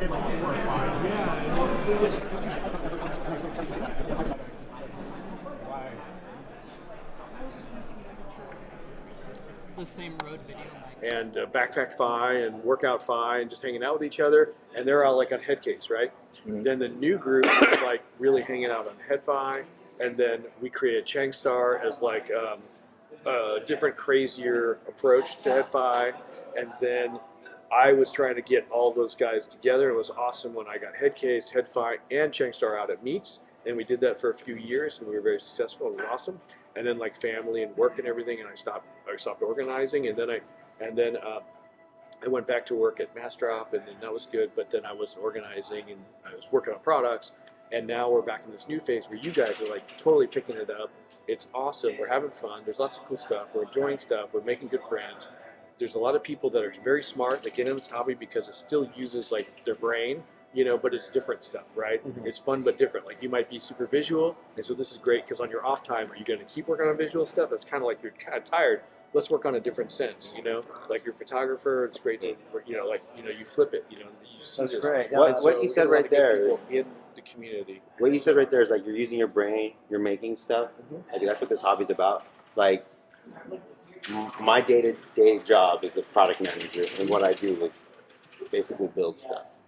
The same road video. And Backpack Fi and Workout Fi and just hanging out with each other. And they're all like on Headcase, right? Mm-hmm. Then the new group is like really hanging out on HeadFi. And then we created Changstar as like a different, crazier approach to HeadFi. And then I was trying to get all those guys together. It was awesome when I got Headcase, HeadFi, and Changstar out at meets. And we did that for a few years, and we were very successful. It was awesome. And then like family and work and everything, and I stopped organizing. And then I went back to work at Massdrop, and then that was good. But then I wasn't organizing, and I was working on products. And now we're back in this new phase where you guys are like totally picking it up. It's awesome. We're having fun. There's lots of cool stuff. We're enjoying stuff. We're making good friends. There's a lot of people that are very smart that get in this hobby because it still uses like their brain, you know, but it's different stuff, right? Mm-hmm. It's fun but different. Like you might be super visual, and so this is great because on your off time, are you going to keep working on visual stuff? That's kind of like you're kind of tired. Let's work on a different sense, you know. Like you're a photographer, it's great to, you know, like you flip it, you know. You see That's this. great. What you said right there in the community. What you said right there is like you're using your brain, you're making stuff. I think that's what this hobby's about. Like my day-to-day job is a product manager, and what I do is basically build stuff,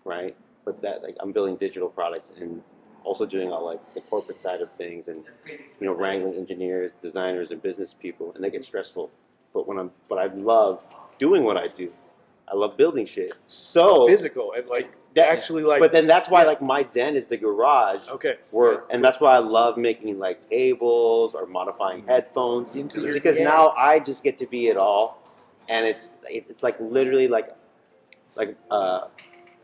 right? But that, like, I'm building digital products and also doing all like the corporate side of things, and you know, wrangling engineers, designers, and business people, and they get stressful. But I love doing what I do. I love building shit. So physical and like actually like. But then that's why like my zen is the garage. Okay. And that's why I love making like tables or modifying headphones, because now I just get to be it all, and it's like literally like the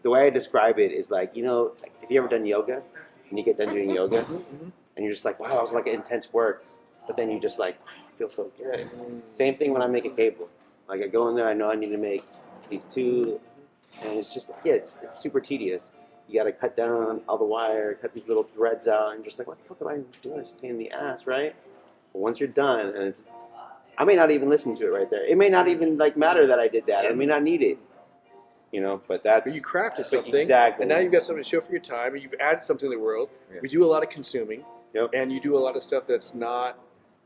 way I describe it is like, you know, like, have you ever done yoga and you get done doing yoga and you're just like, wow, that was like intense work, but then you just like feel so good. Same thing when I make a table. Like I go in there, I know I need to make these two, and it's just like, yeah, it's super tedious. You got to cut down all the wire, cut these little threads out, and just like, what the fuck am I doing? It's a pain in the ass, right? But once you're done, and I may not even listen to it right there. It may not even like matter that I did that. I may not need it, you know. But you crafted something, exactly, and now you've got something to show for your time, and you've added something to the world. Yeah. We do a lot of consuming, and you do a lot of stuff that's not.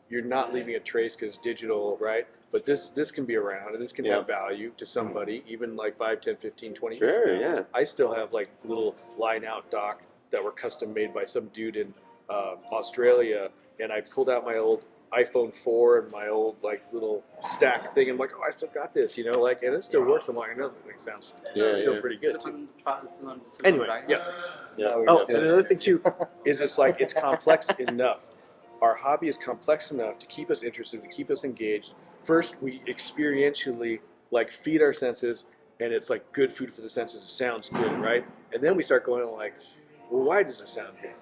You're not leaving a trace because it's digital, right? But this can be around, and this can have value to somebody, even like 5, 10, 15, 20 years from now. Yeah. I still have like little line-out dock that were custom made by some dude in Australia, and I pulled out my old iPhone 4 and my old like little stack thing. I'm like, oh, I still got this, you know, like, and it still works. I'm like, I know that thing sounds still pretty good too. Anyway, Oh, and another thing too is it's like it's complex enough. Our hobby is complex enough to keep us interested, to keep us engaged. First, we experientially like feed our senses, and it's like good food for the senses. It sounds good, right? And then we start going like, well, why does it sound good?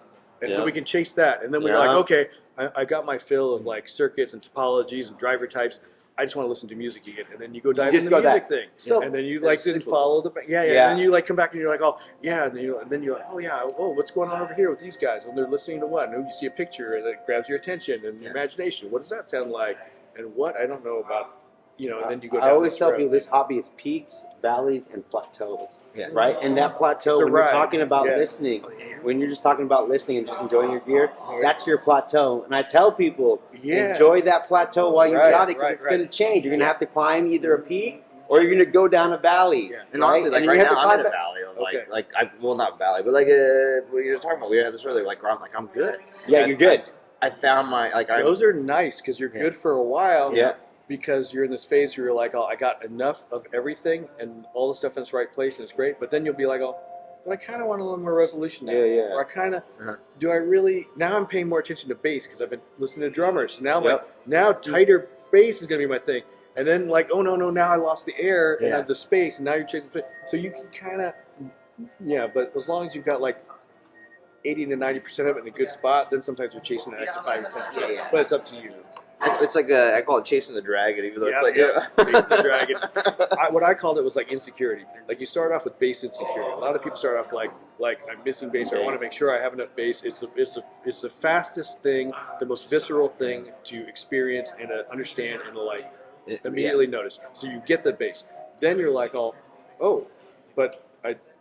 And so we can chase that. And then we're like, okay, I got my fill of like circuits and topologies and driver types. I just want to listen to music again. And then you go dive into the music thing. So, and then you like didn't follow the And then you like come back and you're like, oh yeah, and then you're like, oh yeah, what's going on over here with these guys? And they're listening to what? And you see a picture and it grabs your attention and your imagination. What does that sound like? And what I don't know about, you know. And then you go. I always tell people this hobby is peaks, valleys, and plateaus. Right, and that plateau when you're talking about listening, when you're just talking about listening and just enjoying your gear, that's your plateau. And I tell people, enjoy that plateau while you're at it, because it's going to change. You're going to have to climb either a peak or you're going to go down a valley. And honestly, like right now, I'm in a valley. Not valley, but like what you're talking about. We had this earlier, like where I'm like, I'm good. Yeah, you're good. I found my those are nice because you're good for a while. Yeah. Because you're in this phase where you're like, oh, I got enough of everything and all the stuff in its right place and it's great. But then you'll be like, oh, but I kind of want a little more resolution now. Or I kind of, do I really, now I'm paying more attention to bass because I've been listening to drummers. So now, now tighter bass is going to be my thing. And then like, oh, no, now I lost the air and the space and now you're changing. So you can kind of, but as long as you've got like 80 to 90% of it in a good spot, then sometimes you're chasing an extra 5 or 10%. But it's up to you. It's like I call it chasing the dragon, even though it's like chasing the dragon. What I called it was like insecurity. Like you start off with bass insecurity. A lot of people start off like I'm missing bass. Or I want to make sure I have enough bass. It's the fastest thing, the most visceral thing to experience and to understand and to like immediately notice. So you get the bass. Then you're like, oh, but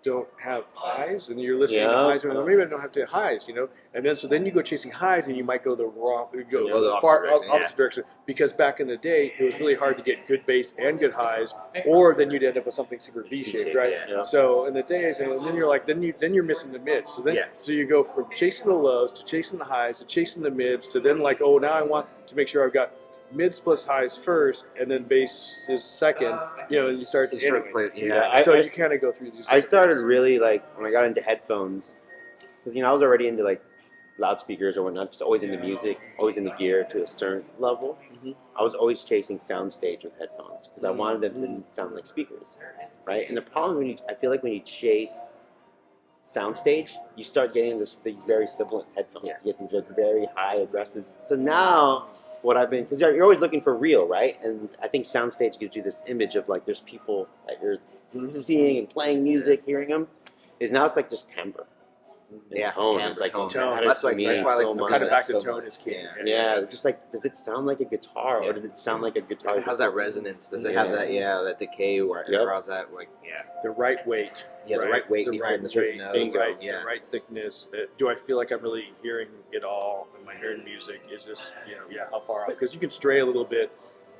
don't have highs, and you're listening to Yeah. highs, or maybe I don't have to have highs, and then so then you go chasing highs, and you might go the opposite direction, because back in the day it was really hard to get good bass and good highs, or then you'd end up with something super V-shaped, right? Yeah. So in the days, and then you're like, then you're missing the mids. So you go from chasing the lows to chasing the highs to chasing the mids to then like, oh, now I want to make sure I've got mids plus highs first, and then bass is second. And you start. So you kind of go through these. I started really like when I got into headphones, because I was already into like loudspeakers or whatnot, just always into music, always into gear to a certain level. I was always chasing soundstage with headphones because I wanted them to sound like speakers, right? And the problem I feel like when you chase soundstage, you start getting these very sibilant headphones. You get these very high aggressive. So now what I've been, because you're always looking for real, right? And I think soundstage gives you this image of like there's people that you're seeing and playing music, hearing them. Is now it's like just timbre. Tone is like tone. That's why so much. Kind of back to tone is key. Yeah, just like, does it sound like a guitar, or does it sound like a guitar? How's that resonance? Does it have that decay, or how's that like? The right weight. The right weight behind the certain notes. The right thickness. Do I feel like I'm really hearing it all? Am I hearing music? Is this, how far off? Because you can stray a little bit.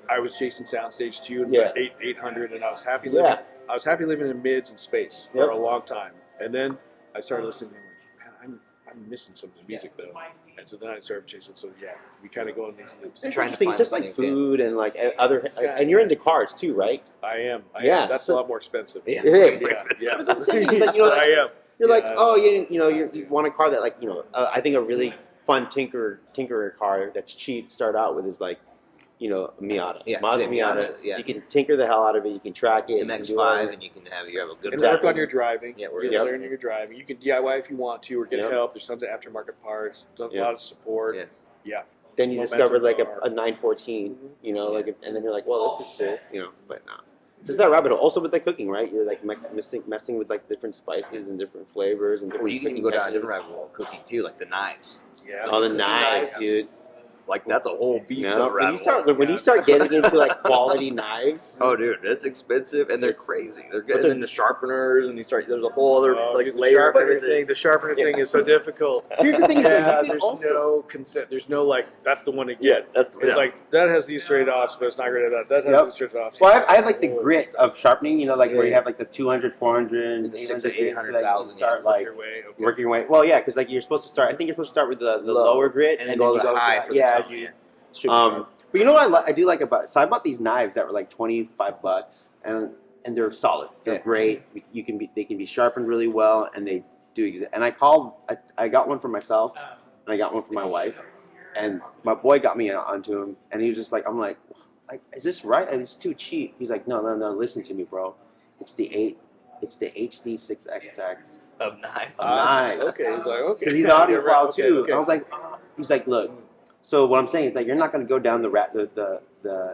I was chasing soundstage too, and 800, and I was happy living. I was happy living in mids and space for a long time, and then I started listening. I'm missing some of the music though, and so then I started chasing. So we kind of go on these loops. Trying to find just like food and like other, and you're into cars too, right? I am. That's a lot more expensive. Yeah. But I'm saying, like, I am. You're like, oh, you want a car that like, I think a really fun tinkerer car that's cheap to start out with is like, a Miata. Mazda Miata. You can tinker the hell out of it. You can track it. MX-5, and you have a good. And work on your driving. We're learning your driving. You can DIY if you want to, or get help. There's tons of aftermarket parts. A lot of support. Then you discover like a 914. And then you're like, well, this is cool. But no. It's just that rabbit hole. Also with the cooking, right? You're like messing with like different spices and different flavors and different. You can go down a different rabbit hole cooking too, like the knives. Oh, the knives, dude. Like that's a whole beast of rabbit hole. When you start getting into like quality knives, oh dude, it's expensive and they're crazy. They're good. And then the sharpeners, and there's a whole other layer of everything. The sharpener thing is so difficult. Here's the thing: there's no consent. There's no like that's the one to get. It's like that has these straight offs, but it's not great at that. That has these straight offs. Well, I have like the grit of sharpening. Like where you have like the 200, 400, 800, 800,000. Start like working your way. Well, yeah, because like you're supposed to start. I think you're supposed to start with the lower grit and then you go high. But you know what I do like about, so I bought these knives that were like $25, and they're solid. They're great. They can be sharpened really well, and they do. And I got one for myself, and I got one for my wife, and my boy got me onto him, and he was just like, I'm like, is this right? It's too cheap. He's like, no, listen to me, bro. It's the HD 6XX of knives. Okay, he's like, okay. Because he's audiophile too. Okay. I was like, he's like, look. So what I'm saying is that you're not going to go down the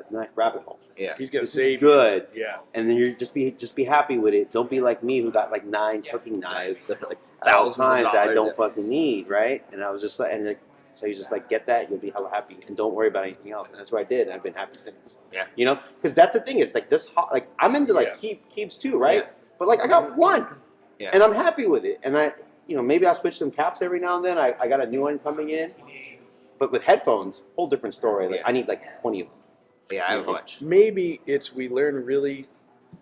knife rabbit hole. Yeah, he's going to save good. Yeah, and then you just be happy with it. Don't be like me who got like 9 cooking knives that are like thousands of times that I don't fucking need, right? And I was just like, so you just like get that, you'll be hella happy, and don't worry about anything else. And that's what I did, and I've been happy since. Yeah, because that's the thing. It's like this, like I'm into like keeps too, right? Yeah. But like I got one, and I'm happy with it. And maybe I'll switch some caps every now and then. I got a new one coming in. But with headphones, whole different story. Like I need like 20 of them. Yeah, I have a bunch. Maybe we learn really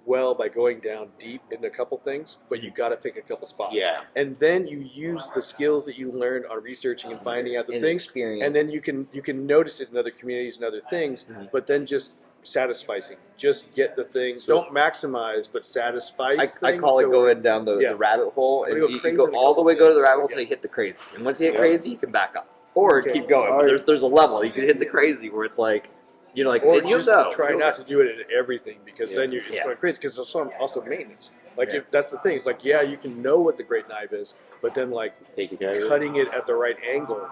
well by going down deep into a couple things, but you got to pick a couple spots. Yeah. And then you use the skills that you learned on researching and finding out the things, and then you can notice it in other communities and other things. But then just satisficing. Just get the things. Don't maximize, but satisfy. I call it going down the rabbit hole, and you go all the way to the rabbit hole until you hit the crazy. And once you hit crazy, you can back up. Or keep going. But there's a level. You can hit the crazy where it's like, or just try not to do it in everything, because then it's going crazy. Because it's also maintenance. Like if that's the thing. It's like you can know what the great knife is, but then like cutting it at the right angle.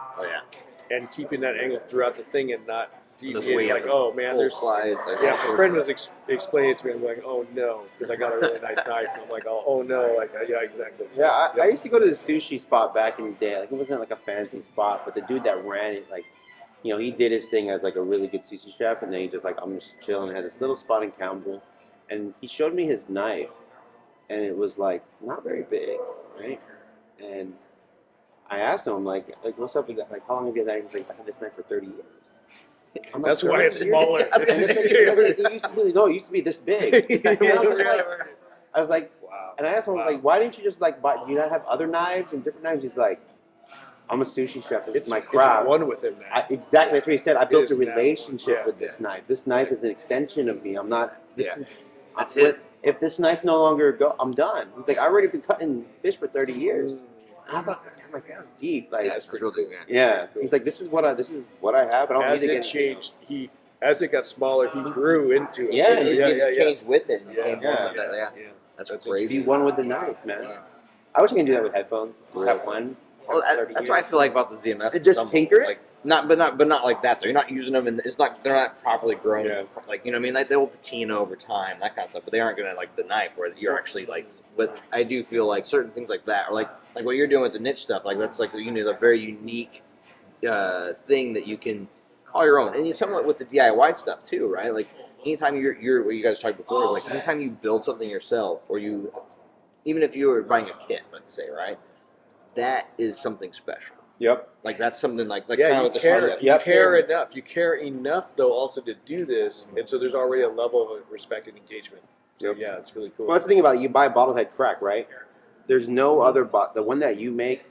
And keeping that angle throughout the thing and not deviating. Like, oh man, there's slides. My friend was explaining it to me. I'm like, oh no, because I got a really nice knife. And I'm like, oh no, like exactly. So, I used to go to the sushi spot back in the day. Like it wasn't like a fancy spot, but the dude that ran it, like, he did his thing as like a really good sushi chef, and then he just like, I'm just chilling. Had this little spot in Campbell, and he showed me his knife, and it was like not very big, right? And I asked him like what's up with that? Like, how long have you had that? He's like, I had this knife for 30 years. I'm That's like, why it's 30 years? smaller. And it used to be this big. I was like, wow. And I asked him, I was like, why didn't you just like buy? Do you not have other knives and different knives? He's like, I'm a sushi chef. This is my craft. It's one with him now. Exactly, that's what he said. I built a relationship now. with this knife. This knife is an extension of me. I'm not. That's it. If this knife no longer go, I'm done. He's like, I already been cutting fish for 30 years. And I thought, I'm like, that's deep. Like, that's pretty cool. Yeah. He's like, this is what I have. I don't As need to it changed, as it got smaller, he grew into it. Yeah, He changed with it. Yeah. That's crazy. Be one with the knife, man. I wish I could do that with headphones. Just have one. Well, that's what I feel like about the ZMS. Just tinker it. Like, but not like that though. You're not using them, and they're not properly grown. Yeah. Like, you know what I mean? Like, they will patina over time, that kind of stuff. But they aren't gonna like the knife where you're actually like. But I do feel like certain things like that, or like what you're doing with the Nitsch stuff. Like, that's like a very unique thing that you can call your own, and you somewhat with the DIY stuff too, right? Like, anytime you're what you guys talked before, like anytime you build something yourself, or even if you were buying a kit, let's say, right, that is something special. Yep. Like, that's something like yeah, kind of you care enough. You care enough though also to do this, and so there's already a level of respect and engagement. So, Yep. yeah, it's really cool. Well, that's the thing about it. You buy bottlehead crack, right? There's no other the one that you make.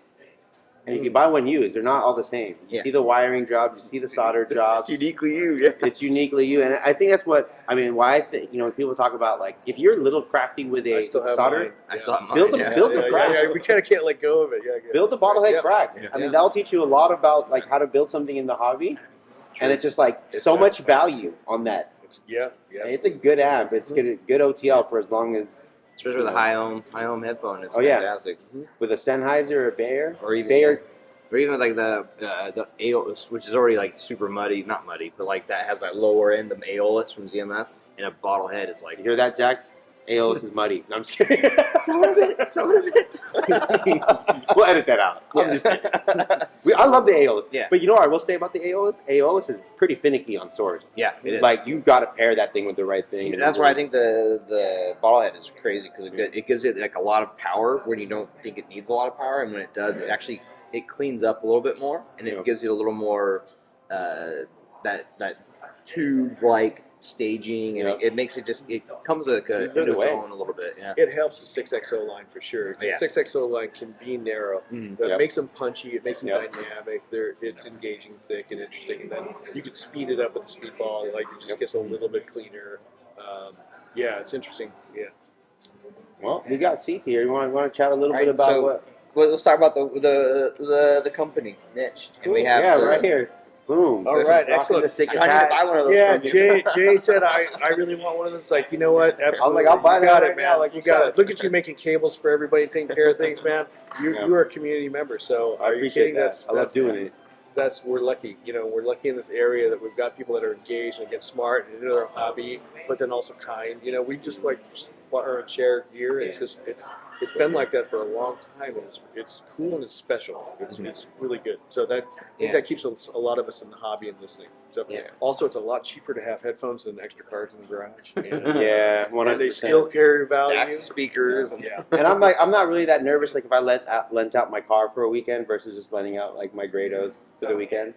And if you buy one used, they're not all the same. You see the wiring jobs, you see the solder jobs. It's uniquely you, yeah. It's uniquely you, and I think that's what why I think when people talk about like if you're a little crafty with a solder, I still have mine. build the crack. Yeah, we kind of can't let go of it. Build the bottlehead cracks. Yeah. I mean, that'll teach you a lot about like how to build something in the hobby, and it's just like so much value on that. Yeah. And it's a good amp. It's good OTL for as long as. Especially with a high ohm headphone, it's fantastic. With a Sennheiser or Bayer, or even like the Aeolus, which is already like super muddy, not muddy, but like that has that lower end of Aeolus from ZMF, and a bottle head is like. You hear that, Jack? Aeolus is muddy. No, I'm just kidding. It's not what I meant. We'll edit that out. I'm just kidding. I love the Aeolus. Yeah. But you know what I will say about the Aeolus? Aeolus is pretty finicky on source. Yeah, it is. Like, you've got to pair that thing with the right thing. And that's why I think the bottle head is crazy, because it gives it like a lot of power when you don't think it needs a lot of power, and when it does, it cleans up a little bit more, and it gives you a little more that tube-like staging, and it makes it comes like into its own a little bit. Yeah, it helps the 6XO line for sure. The Yeah. 6XO line can be narrow, but it makes them punchy. It makes them dynamic. It's engaging, thick, and interesting. And then you can speed it up with the speedball. Like, it just gets a little bit cleaner. It's interesting. Yeah. Well, we got CeeTee here. You want to chat a little bit about what? Well, let's talk about the company Nitsch, and we have right here. Boom. All right, excellent. I need to buy one of those. Yeah, from you. Jay said I really want one of those. Like, you know what? Absolutely. I was like, I'll buy you that got right it, man. now, like you you got said. it. Look at you making cables for everybody, taking care of things, man. You're a community member, so I appreciate that. I love doing it. We're lucky. We're lucky in this area that we've got people that are engaged and get smart and into their hobby, but then also kind. We just like share gear. It's been like that for a long time. It's cool and it's special. It's really good. So I think that keeps a lot of us in the hobby and listening. So also, it's a lot cheaper to have headphones than extra cards in the garage. Yeah, 100%. And they still carry value. Stacks of speakers. And I'm not really that nervous. Like if I lent out my car for a weekend versus just lending out like my Grados for the weekend.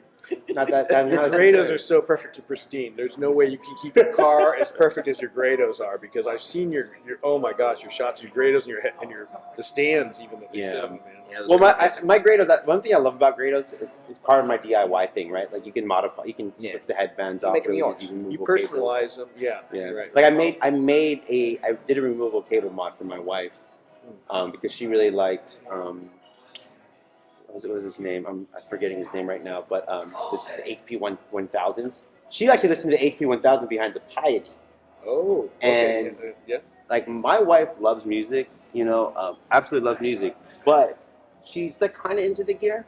Not that. The Grados are so perfect and pristine. There's no way you can keep your car as perfect as your Grados are, because I've seen your oh my gosh, your shots of your Grados and your the stands even that they sit on, man. Yeah, well, my Grados. One thing I love about Grados is part of my DIY thing, right? Like you can modify, you can put the headbands off. Make them yours. You personalize them. Yeah. Right. Like I did a removable cable mod for my wife because she really liked. What was his name? I'm forgetting his name right now, but the HP 1000s. She actually listened to the HP 1000 behind the Piety. Oh. And yeah. Like my wife loves music, absolutely loves music, but she's like kind of into the gear,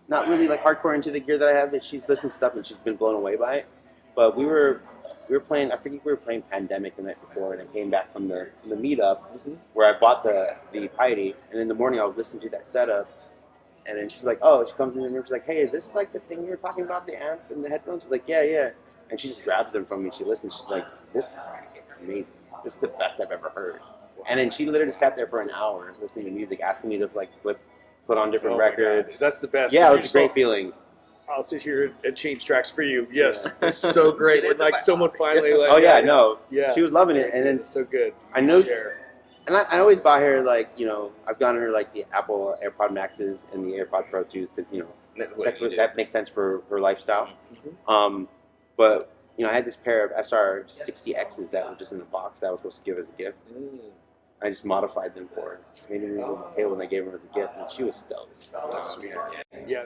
not really like hardcore into the gear that I have. That she's listened to stuff and she's been blown away by it. But we were playing. I think we were playing Pandemic the night before, and I came back from the meetup where I bought the Piety, and in the morning I was listening to that setup. And then she's like, she comes in the room, she's like, hey, is this like the thing you were talking about, the amp and the headphones? I was like, yeah. And she just grabs them from me, she listens, she's like, this is amazing. This is the best I've ever heard. And then she literally sat there for an hour listening to music, asking me to like put on different Oh my God, records. that's the best. Yeah, it You was a just great go, feeling. I'll sit here and change tracks for you. Yes, it's so great. Get When in the like back. someone finally like. Oh yeah, no, Yeah. she was loving it. And then It's so good. I know- Share. And I always buy her like, you know, I've gotten her like the Apple AirPod Maxes and the AirPod Pro 2s because, you know, that makes sense for her lifestyle. But, you know, I had this pair of SR 60Xs that were just in the box that I was supposed to give as a gift. I just modified them for her. Made them a little table and I gave her as a gift, and she was stoked. Sweet. Yeah.